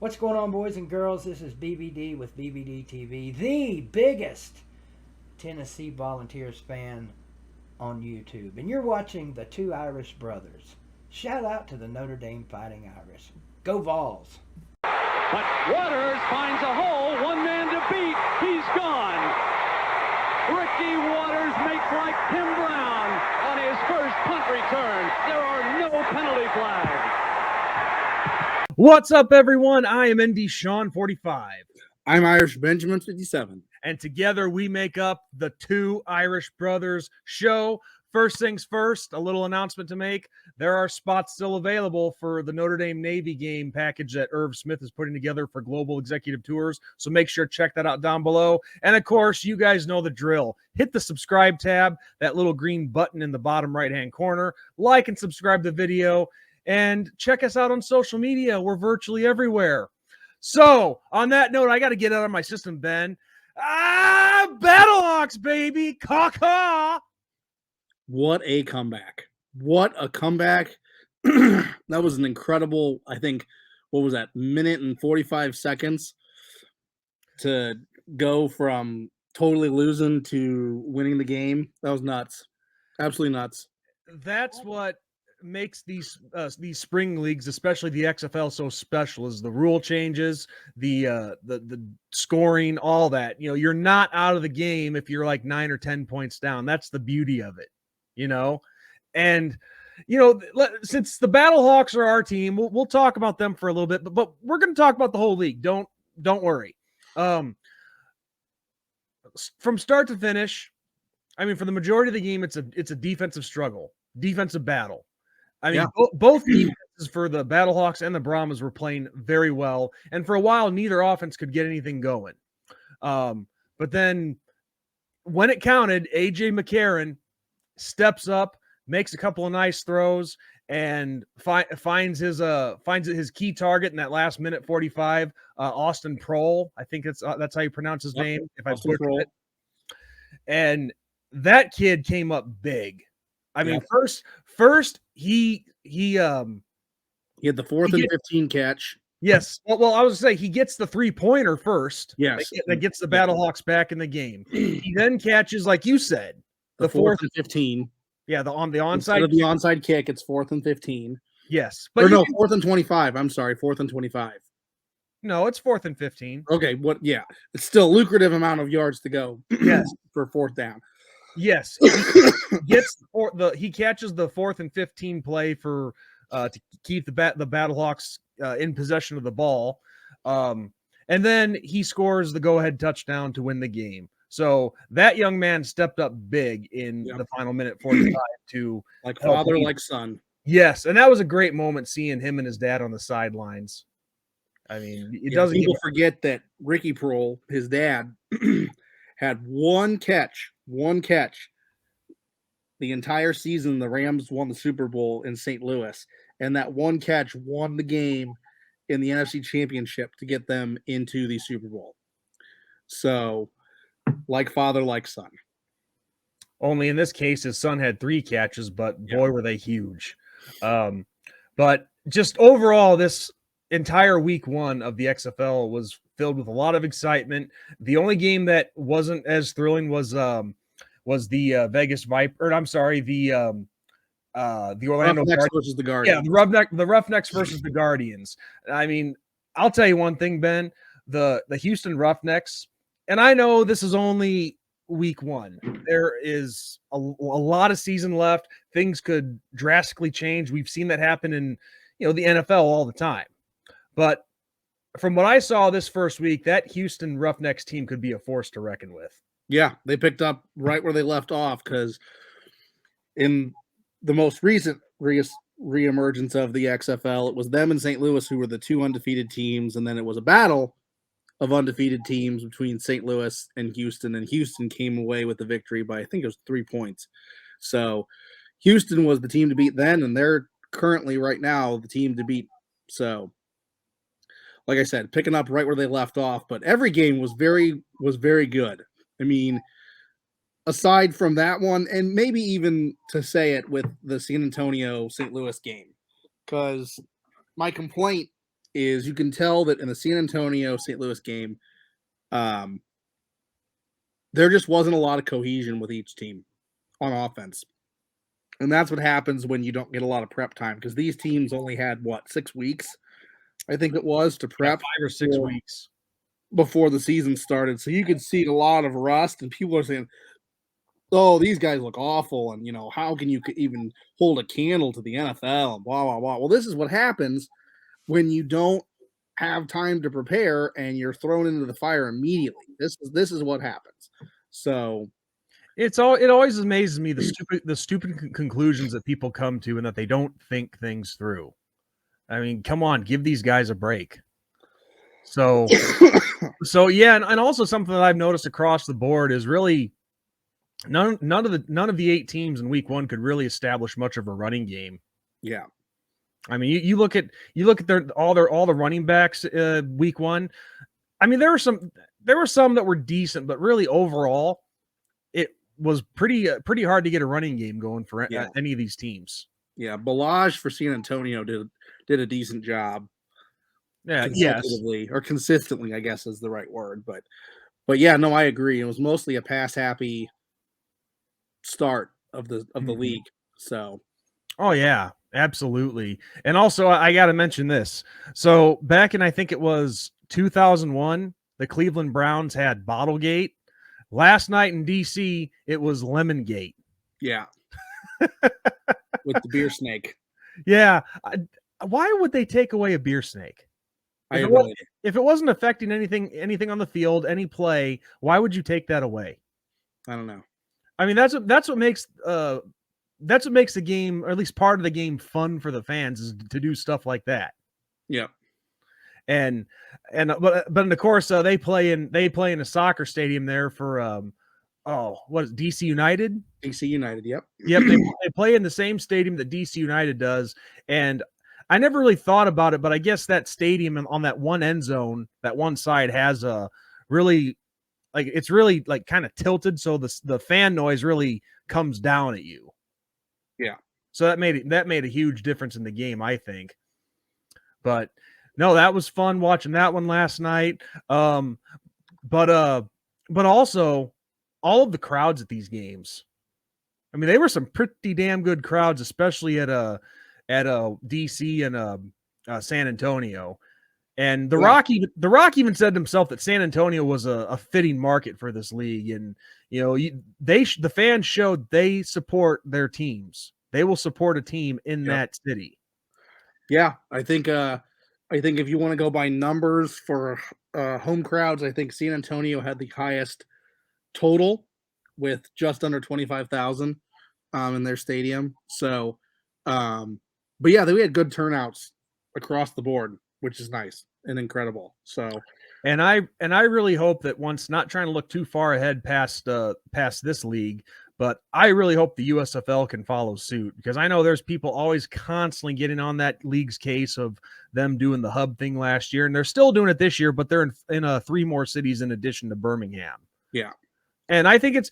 What's going on, boys and girls? This is BBD with BBD TV, the biggest Tennessee Volunteers fan on YouTube. And you're watching the two Irish brothers. Shout out to the Notre Dame Fighting Irish. Go Vols! But Waters finds a hole, one man to beat, he's gone. Ricky Waters makes like Tim Brown on his first punt return. There are no penalty flags. What's up, everyone? I am ND Sean 45. I'm Irish Benjamin 57. And together we make up the Two Irish Brothers show. First things first, a little announcement to make. There are spots still available for the Notre Dame Navy game package that Irv Smith is putting together for Global Executive Tours. So make sure to check that out down below. And of course, you guys know the drill. Hit the subscribe tab, that little green button in the bottom right-hand corner. Like and subscribe to the video. And check us out on social media. We're virtually everywhere. So, on that note, I got to get out of my system, Ben. Battlehawks, baby! Caw-caw! What a comeback. What a comeback. That was an incredible, I think, what was that, minute and 45 seconds to go from totally losing to winning the game. That was nuts. Absolutely nuts. That's what makes these spring leagues, especially the XFL, so special is the rule changes, the scoring, all that. You know, you're not out of the game if you're like 9 or 10 points down. That's the beauty of it, you know. And you know, since the Battlehawks are our team, we'll talk about them for a little bit, but we're going to talk about the whole league. Don't worry. From start to finish, I mean, for the majority of the game, it's a defensive struggle, defensive battle. I mean, both defenses for the Battlehawks and the Brahmas were playing very well. And for a while, neither offense could get anything going. But then when it counted, A.J. McCarron steps up, makes a couple of nice throws, and finds his key target in that last minute 45, Austin Prohl. I think that's how you pronounce his name, if I butchered it. And that kid came up big. I mean, first he had the 4th and 15 catch. Yes. Well, I was going to say he gets the 3-pointer first. Yes. That gets the Battlehawks back in the game. He then catches, like you said, the 4th and 15. Yeah, the onside. Instead of the onside kick, it's 4th and 15. Yes. But no, 4th and 25. I'm sorry, 4th and 25. No, it's 4th and 15. Okay, yeah. It's still a lucrative amount of yards to go. Yes. For 4th down. Yes, he catches the 4th and 15 play for to keep the Battlehawks in possession of the ball, and then he scores the go-ahead touchdown to win the game. So that young man stepped up big in the final minute 45 to like father, like son. Yes, and that was a great moment seeing him and his dad on the sidelines. I mean, people forget that Ricky Prohl, his dad, had one catch the entire season. The Rams won the Super Bowl in St. Louis, and that one catch won the game in the NFC Championship to get them into the Super Bowl. So, like father, like son. Only in this case, his son had 3 catches, but boy, were they huge. But just overall, this entire week 1 of the XFL was filled with a lot of excitement. The only game that wasn't as thrilling was the Vegas Viper. I'm sorry, the Orlando Roughnecks versus the Guardians. Yeah, the Roughnecks versus the Guardians. I mean, I'll tell you one thing, Ben. The Houston Roughnecks, and I know this is only week 1. There is a lot of season left. Things could drastically change. We've seen that happen in the NFL all the time. But from what I saw this first week, that Houston Roughnecks team could be a force to reckon with. Yeah, they picked up right where they left off, because in the most recent reemergence of the XFL, it was them and St. Louis who were the 2 undefeated teams, and then it was a battle of undefeated teams between St. Louis and Houston came away with the victory by, I think it was 3 points. So Houston was the team to beat then, and they're currently right now the team to beat. So, like I said, picking up right where they left off, but every game was very good. I mean, aside from that one, and maybe even to say it with the San Antonio St. Louis game, because my complaint is you can tell that in the San Antonio St. Louis game, there just wasn't a lot of cohesion with each team on offense. And that's what happens when you don't get a lot of prep time, because these teams only had, 6 weeks, I think it was, to prep. 5 or 6 weeks before the season started. So you could see a lot of rust, and people are saying, oh, these guys look awful, and, how can you even hold a candle to the NFL, and blah, blah, blah. Well, this is what happens when you don't have time to prepare and you're thrown into the fire immediately. This is what happens. So it always amazes me the stupid conclusions that people come to and that they don't think things through. I mean, come on, give these guys a break. So yeah, and also something that I've noticed across the board is really none of the 8 teams in week 1 could really establish much of a running game. Yeah. I mean, you look at all the running backs week 1. I mean, there were some that were decent, but really overall, it was pretty hard to get a running game going for any of these teams. Yeah, Balaj for San Antonio did a decent job. Yeah, consistently, I guess is the right word, but yeah, no, I agree. It was mostly a pass happy start of the league. So, oh yeah, absolutely. And also, I got to mention this. So back in, I think it was 2001, the Cleveland Browns had Bottlegate. Last night in DC, it was Lemongate. Yeah, with the beer snake. Yeah, why would they take away a beer snake? If it wasn't affecting anything on the field, any play, why would you take that away? I don't know. I mean, that's what makes the game, or at least part of the game, fun for the fans, is to do stuff like that. Yeah. But of course they play in a soccer stadium there for what is it, DC United? DC United, yep. Yep, they play in the same stadium that DC United does, and I never really thought about it, but I guess that stadium on that one end zone, that one side, has a really, it's really kind of tilted, so the fan noise really comes down at you. Yeah. So that made a huge difference in the game, I think. But no, that was fun watching that one last night. But also all of the crowds at these games. I mean, they were some pretty damn good crowds, especially at DC and San Antonio. And the Rock even said himself that San Antonio was a fitting market for this league, and the fans showed they support their teams. They will support a team in that city. Yeah, I think if you want to go by numbers for home crowds, I think San Antonio had the highest total with just under 25,000 in their stadium. So, but yeah, we had good turnouts across the board, which is nice and incredible. So, and I really hope that, once, not trying to look too far ahead past this league, but I really hope the USFL can follow suit, because I know there's people always constantly getting on that league's case of them doing the hub thing last year, and they're still doing it this year, but they're in 3 more cities in addition to Birmingham. Yeah. And I think it's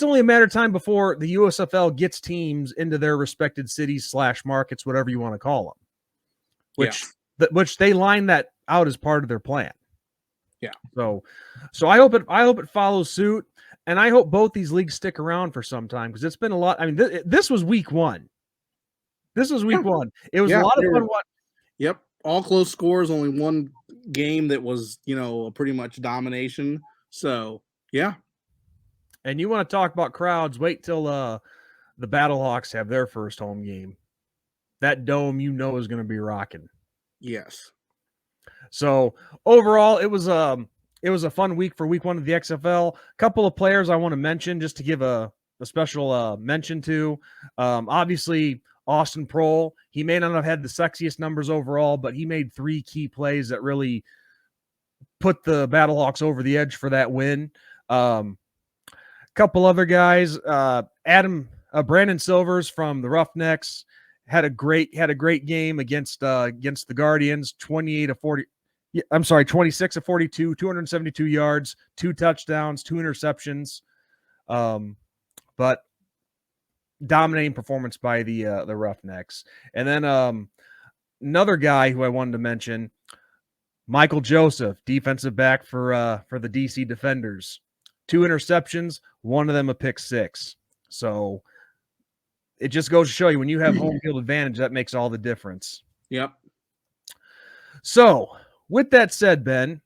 only a matter of time before the USFL gets teams into their respected cities / markets, whatever you want to call them, which they line that out as part of their plan. Yeah. So I hope it follows suit, and I hope both these leagues stick around for some time, because it's been a lot. I mean, this was week 1. This was week 1. It was a lot of fun. Yep. All close scores. Only one game that was, pretty much domination. So yeah. And you want to talk about crowds? Wait till the Battlehawks have their first home game. That dome, is going to be rocking. Yes. So overall, it was a fun week for week 1 of the XFL. A couple of players I want to mention, just to give a special mention to. Obviously, Austin Prohl. He may not have had the sexiest numbers overall, but he made 3 key plays that really put the Battlehawks over the edge for that win. Couple other guys, Brandon Silvers from the Roughnecks had a great game against the Guardians, 26 of 42, 272 yards, 2 touchdowns, 2 interceptions. But dominating performance by the Roughnecks. And then another guy who I wanted to mention, Michael Joseph, defensive back for the DC Defenders. 2 interceptions, one of them a pick six. So it just goes to show you when you have home field advantage, that makes all the difference. Yep. So with that said, Ben,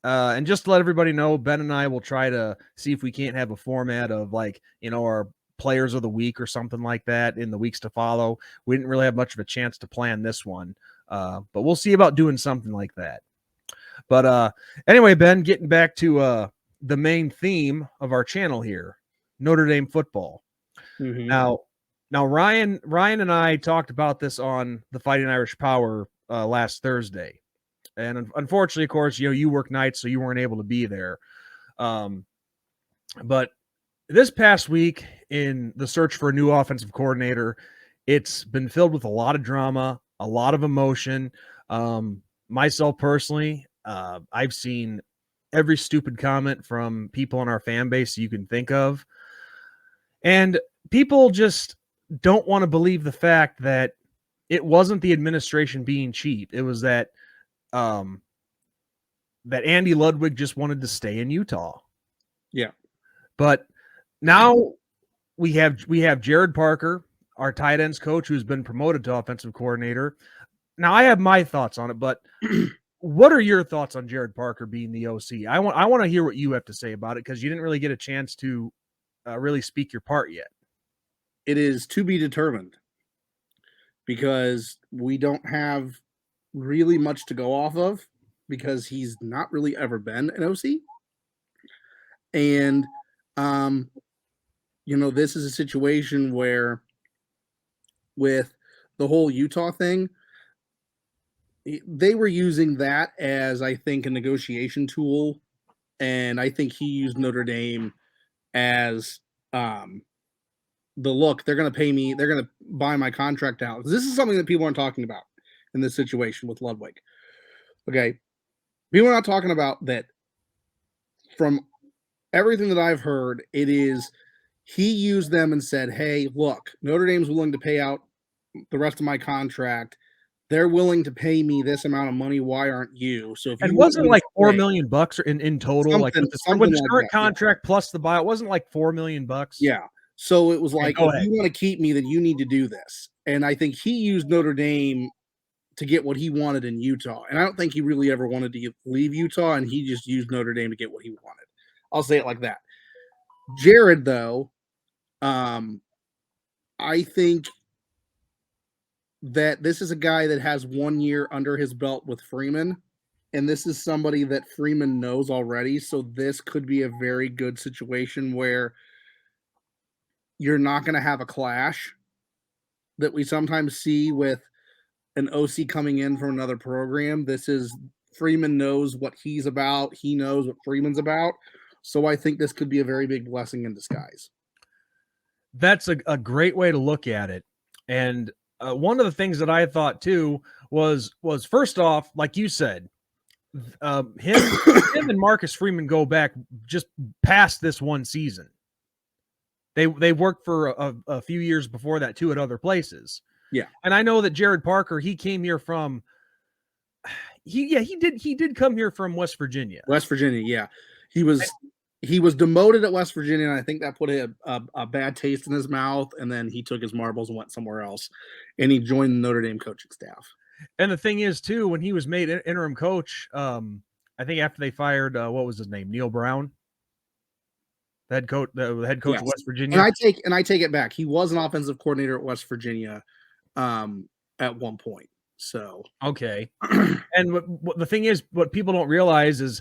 and just to let everybody know, Ben and I will try to see if we can't have a format of like, our players of the week or something like that in the weeks to follow. We didn't really have much of a chance to plan this one, but we'll see about doing something like that. But anyway, Ben, getting back to the main theme of our channel here, Notre Dame football. Mm-hmm. Now Ryan and I talked about this on the Fighting Irish Power last Thursday. And unfortunately, of course, you work nights, so you weren't able to be there. But this past week in the search for a new offensive coordinator, it's been filled with a lot of drama, a lot of emotion. Myself personally, I've seen every stupid comment from people in our fan base you can think of. And people just don't want to believe the fact that it wasn't the administration being cheap. It was that that Andy Ludwig just wanted to stay in Utah. Yeah. But now we have Gerad Parker, our tight ends coach, who's been promoted to offensive coordinator. Now I have my thoughts on it, but what are your thoughts on Gerad Parker being the OC? I want to hear what you have to say about it, because you didn't really get a chance to really speak your part yet. It is to be determined, because we don't have really much to go off of, because he's not really ever been an OC. And, this is a situation where with the whole Utah thing, they were using that as, I think, a negotiation tool. And I think he used Notre Dame as the look, they're going to pay me, they're going to buy my contract out. This is something that people aren't talking about in this situation with Ludwig. Okay. People are not talking about that. From everything that I've heard, it is he used them and said, hey, look, Notre Dame's willing to pay out the rest of my contract. They're willing to pay me this amount of money. Why aren't you? So if it you wasn't like $4 million in total, like with the current contract plus the buyout, wasn't like $4 million. Yeah. So it was like, if you want to keep me, then you need to do this. And I think he used Notre Dame to get what he wanted in Utah. And I don't think he really ever wanted to leave Utah, and he just used Notre Dame to get what he wanted. I'll say it like that. Gerad, though, I think that this is a guy that has 1 year under his belt with Freeman, and this is somebody that Freeman knows already. So this could be a very good situation where you're not going to have a clash that we sometimes see with an OC coming in from another program. This is Freeman knows what he's about. He knows what Freeman's about. So I think this could be a very big blessing in disguise. That's a great way to look at it. And one of the things that I thought too was first off, like you said, him and Marcus Freeman go back just past this one season. They worked for a few years before that too at other places. Yeah. And I know that Gerad Parker, he came here from he did come here from West Virginia. West Virginia, yeah. He was demoted at West Virginia, and I think that put a bad taste in his mouth, and then he took his marbles and went somewhere else, and he joined the Notre Dame coaching staff. And the thing is, too, when he was made interim coach, I think after they fired, what was his name, Neil Brown, the head coach yes. of West Virginia. And I take it back. He was an offensive coordinator at West Virginia at one point. So okay, and what the thing is, what people don't realize is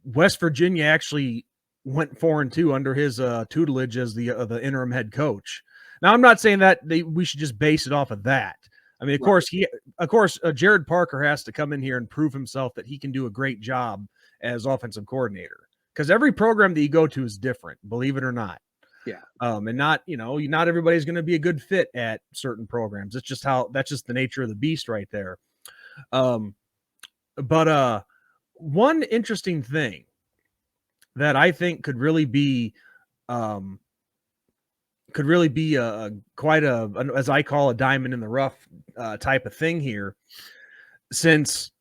West Virginia actually went 4-2 under his tutelage as the interim head coach. Now, I'm not saying that we should just base it off of that. I mean, of course, Gerad Parker has to come in here and prove himself that he can do a great job as offensive coordinator, because every program that you go to is different, believe it or not. Yeah. And not everybody's going to be a good fit at certain programs. It's just that's just the nature of the beast right there. But one interesting thing that I think could really be quite as I call, a diamond in the rough type of thing here, since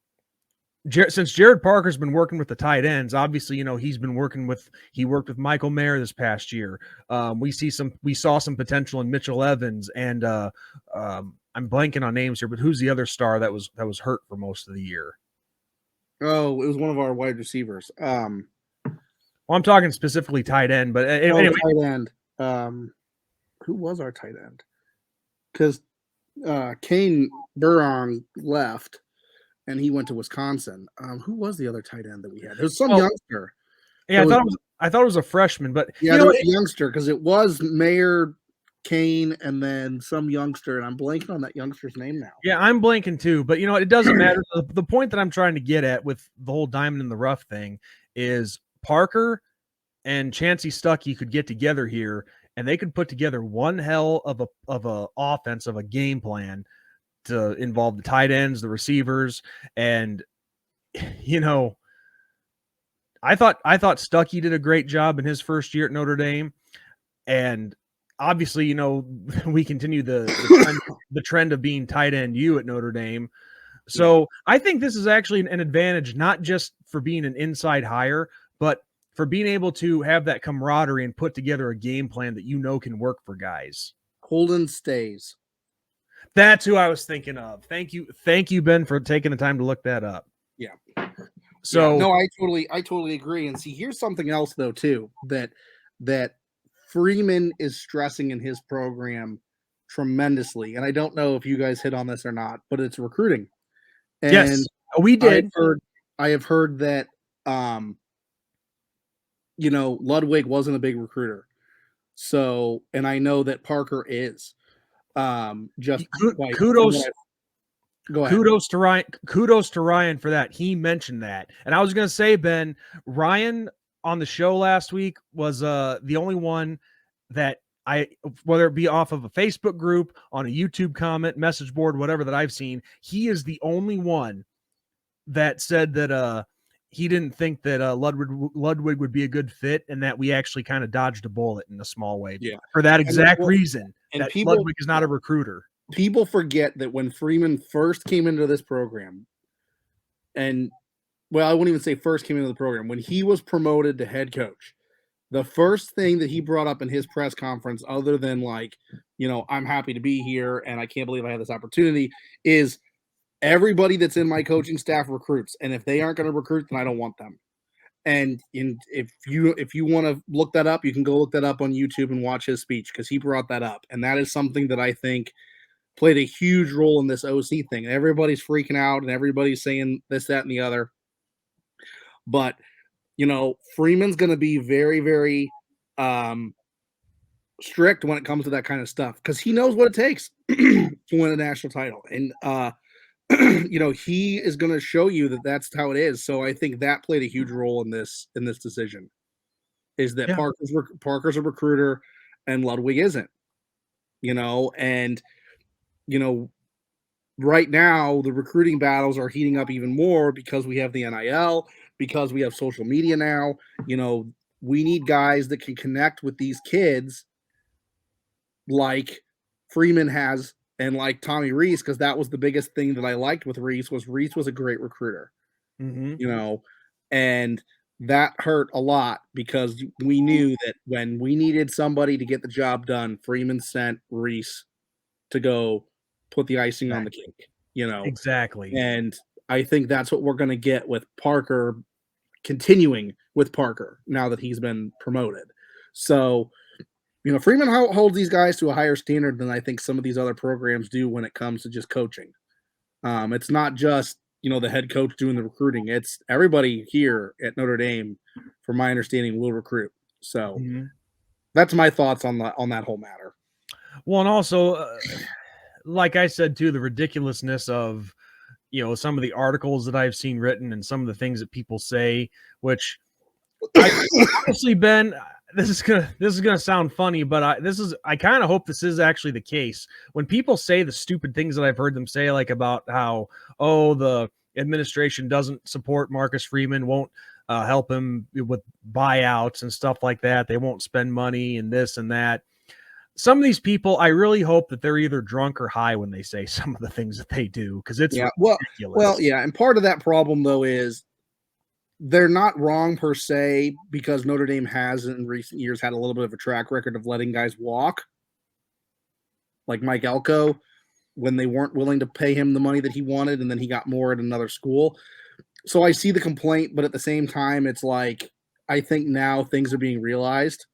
since Gerad Parker's been working with the tight ends, obviously, he worked with Michael Mayer this past year. We saw some potential in Mitchell Evans, and I'm blanking on names here, but who's the other star that was hurt for most of the year? Oh, it was one of our wide receivers. Well, I'm talking specifically tight end, but anyway. Tight end. Who was our tight end? Because Kane Burong left, and he went to Wisconsin. Who was the other tight end that we had? It was some youngster. Yeah, I thought it was a freshman, but yeah, there was a youngster because it was Mayer, Kane, and then some youngster, and I'm blanking on that youngster's name now. Yeah, I'm blanking too, but it doesn't matter. The point that I'm trying to get at with the whole diamond in the rough thing is Parker and Chancey Stuckey could get together here, and they could put together one hell of a offense, of a game plan to involve the tight ends, the receivers, and I thought Stuckey did a great job in his first year at Notre Dame, and obviously, we continue the trend of being tight end U at Notre Dame. So I think this is actually an advantage, not just for being an inside hire, but for being able to have that camaraderie and put together a game plan that can work for guys. Holden Stays. That's who I was thinking of. Thank you, Ben, for taking the time to look that up. Yeah. So no, I totally agree. And see, here's something else though too that Freeman is stressing in his program tremendously. And I don't know if you guys hit on this or not, but it's recruiting. And yes, we did. I have heard that Ludwig wasn't a big recruiter. So, and I know that Parker is. Kudos to Ryan. Kudos to Ryan for that. He mentioned that. And I was going to say, Ben, Ryan on the show last week was the only one that whether it be off of a Facebook group, on a YouTube comment, message board, whatever that I've seen, he is the only one that said that he didn't think that Ludwig would be a good fit, and that we actually kind of dodged a bullet in a small way. Yeah. For that exact reason, and that Ludwig is not a recruiter. People forget that when Freeman first came into this program, and I wouldn't even say first came into the program, when he was promoted to head coach, the first thing that he brought up in his press conference, other than I'm happy to be here and I can't believe I had this opportunity, is everybody that's in my coaching staff recruits. And if they aren't going to recruit, then I don't want them. And if you want to look that up, you can go look that up on YouTube and watch his speech, because he brought that up. And that is something that I think played a huge role in this OC thing. Everybody's freaking out and everybody's saying this, that, and the other. But, Freeman's going to be very, very strict when it comes to that kind of stuff, because he knows what it takes to win a national title. And, he is going to show you that that's how it is. So I think that played a huge role in this decision, is that Parker's a recruiter and Ludwig isn't, and, right now the recruiting battles are heating up even more because we have the NIL, because we have social media now. We need guys that can connect with these kids like Freeman has, and like Tommy Rees, because that was the biggest thing that I liked with Rees was a great recruiter. Mm-hmm. And that hurt a lot, because we knew that when we needed somebody to get the job done, Freeman sent Rees to go put the icing on the cake, Exactly. And I think that's what we're going to get with Parker, continuing with Parker now that he's been promoted. So, Freeman holds these guys to a higher standard than I think some of these other programs do when it comes to just coaching. It's not just, the head coach doing the recruiting. It's everybody here at Notre Dame, from my understanding, will recruit. So that's my thoughts on that whole matter. Well, and also, like I said, too, the ridiculousness of, some of the articles that I've seen written and some of the things that people say, which honestly, Ben, this is gonna sound funny, but I kind of hope this is actually the case. When people say the stupid things that I've heard them say, like about how, the administration doesn't support Marcus Freeman, won't help him with buyouts and stuff like that, they won't spend money and this and that. some of these people, I really hope that they're either drunk or high when they say some of the things that they do, because it's ridiculous. Well, yeah, and part of that problem though is they're not wrong per se, because Notre Dame has in recent years had a little bit of a track record of letting guys walk, like Mike Elko, when they weren't willing to pay him the money that he wanted, and then he got more at another school. So I see the complaint, but at the same time, it's like, I think now things are being realized,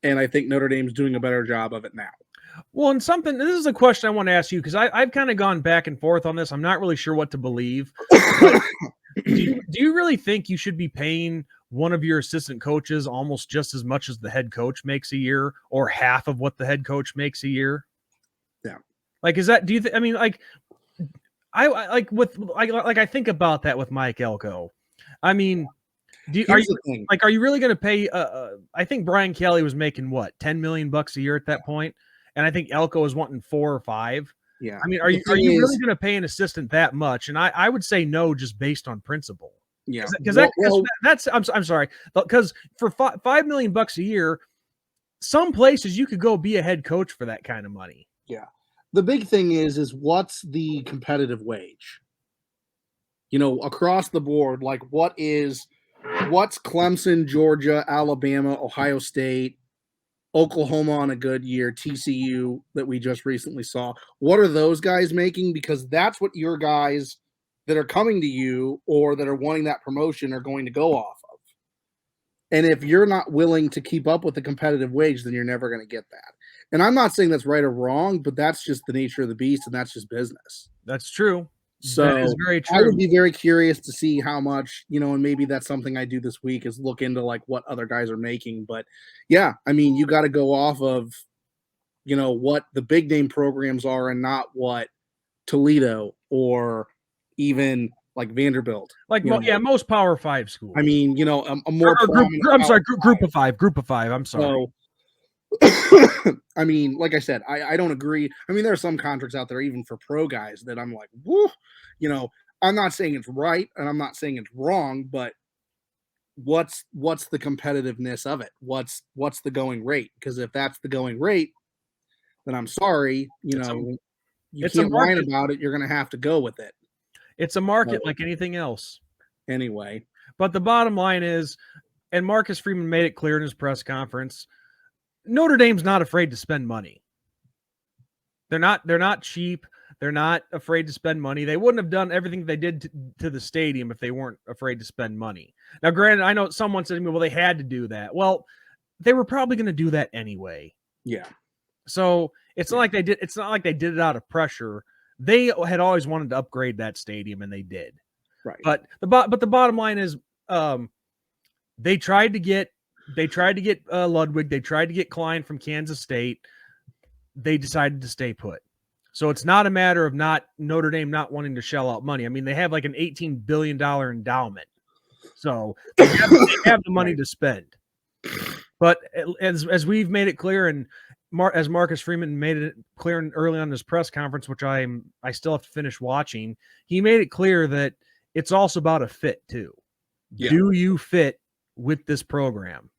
and I think Notre Dame's doing a better job of it now. Well, and this is a question I want to ask you, because I've kind of gone back and forth on this. I'm not really sure what to believe. Do you really think you should be paying one of your assistant coaches almost just as much as the head coach makes a year, or half of what the head coach makes a year? Yeah. Like, is that, I mean, like, I think about that with Mike Elko. I mean, are you really going to pay? I think Brian Kelly was making what, $10 million a year at that point, and I think Elko was wanting 4 or 5. Yeah. I mean, are you really going to pay an assistant that much? And I would say no, just based on principle. Yeah. Because that's I'm sorry, because for $5 million a year, some places you could go be a head coach for that kind of money. Yeah. The big thing is what's the competitive wage? You know, across the board, like what's Clemson, Georgia, Alabama, Ohio State, Oklahoma on a good year, TCU that we just recently saw. What are those guys making? Because that's what your guys that are coming to you or that are wanting that promotion are going to go off of. And if you're not willing to keep up with the competitive wage, then you're never going to get that. And I'm not saying that's right or wrong, but that's just the nature of the beast, and that's just business. That's true. So that is very true. I would be very curious to see how much, and maybe that's something I do this week is look into like what other guys are making. But yeah, I mean, you got to go off of, what the big name programs are and not what Toledo or even like Vanderbilt. Like, most Power 5 schools. I mean, a more group of five. I'm sorry. So, I mean, like I said, I don't agree. I mean, there are some contracts out there, even for pro guys, that I'm like, woo, I'm not saying it's right and I'm not saying it's wrong, but what's the competitiveness of it? What's the going rate? Because if that's the going rate, then I'm sorry, you can't whine about it. You're going to have to go with it. It's a market like anything else. Anyway. But the bottom line is, and Marcus Freeman made it clear in his press conference, Notre Dame's not afraid to spend money. They're not cheap. They're not afraid to spend money. They wouldn't have done everything they did to the stadium if they weren't afraid to spend money. Now, granted, I know someone said to me, well, they had to do that. Well, they were probably going to do that anyway. Yeah. So it's not like they did it out of pressure. They had always wanted to upgrade that stadium, and they did. Right. But the bottom line is, they tried to get Ludwig. They tried to get Klein from Kansas State. They decided to stay put. So it's not a matter of Notre Dame not wanting to shell out money. I mean, they have like an $18 billion endowment. So they have the money to spend. But as we've made it clear, and as Marcus Freeman made it clear early on in his press conference, which I still have to finish watching, he made it clear that it's also about a fit too. Yeah. Do you fit with this program,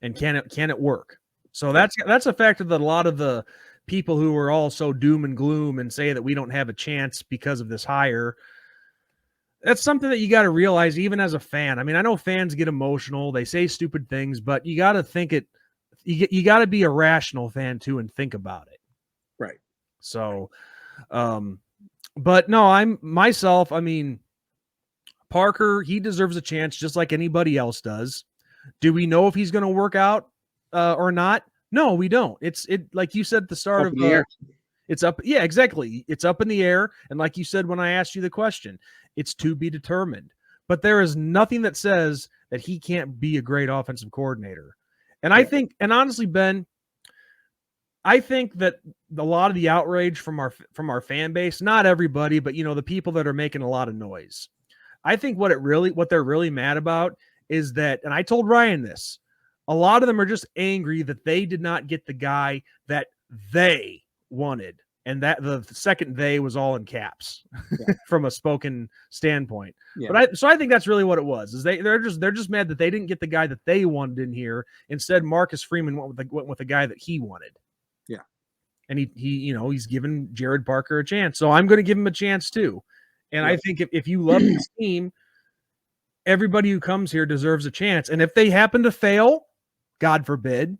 and can it work? So that's a factor that a lot of the people who are all so doom and gloom and say that we don't have a chance because of this hire, that's something that you got to realize even as a fan. I mean, I know fans get emotional, they say stupid things, but you got to think it. You got to be a rational fan too and think about it. Right. So, but no, I mean, Parker, he deserves a chance just like anybody else does. Do we know if he's going to work out or not? No, we don't. It's like you said at the start of the air. It's up. Yeah, exactly. It's up in the air. And like you said, when I asked you the question, it's to be determined, but there is nothing that says that he can't be a great offensive coordinator. And I think, and honestly, Ben, I think that a lot of the outrage from our fan base, not everybody, but the people that are making a lot of noise, I think what they're really mad about is that, and I told Ryan this, a lot of them are just angry that they did not get the guy that they wanted And that the second "they" was all in caps Yeah. from a spoken standpoint. Yeah. But I think that's really what it was. Is they're just mad that they didn't get the guy that they wanted in here. Instead, Marcus Freeman went with the guy that he wanted. Yeah. And he's given Gerad Parker a chance. So I'm going to give him a chance too. And I think if you love this team, everybody who comes here deserves a chance. And if they happen to fail, God forbid,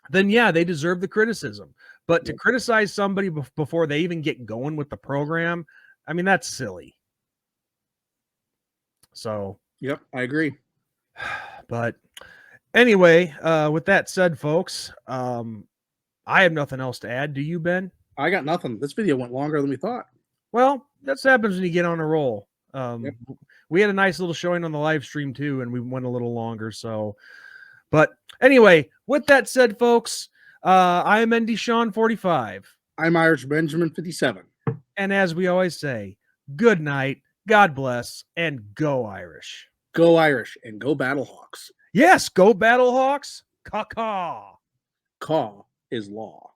then yeah, they deserve the criticism. But to criticize somebody before they even get going with the program, I mean, that's silly. So, yep, I agree. But anyway, with that said, folks, I have nothing else to add. Do you, Ben? I got nothing. This video went longer than we thought. Well, that's happens when you get on a roll. We had a nice little showing on the live stream too, and we went a little longer. So, but anyway, with that said, folks, I am ND Sean 45. I'm Irish Benjamin 57. And as we always say, good night, God bless, and go Irish. Go Irish and go Battlehawks. Yes, go Battlehawks. Caw-caw. Caw is law.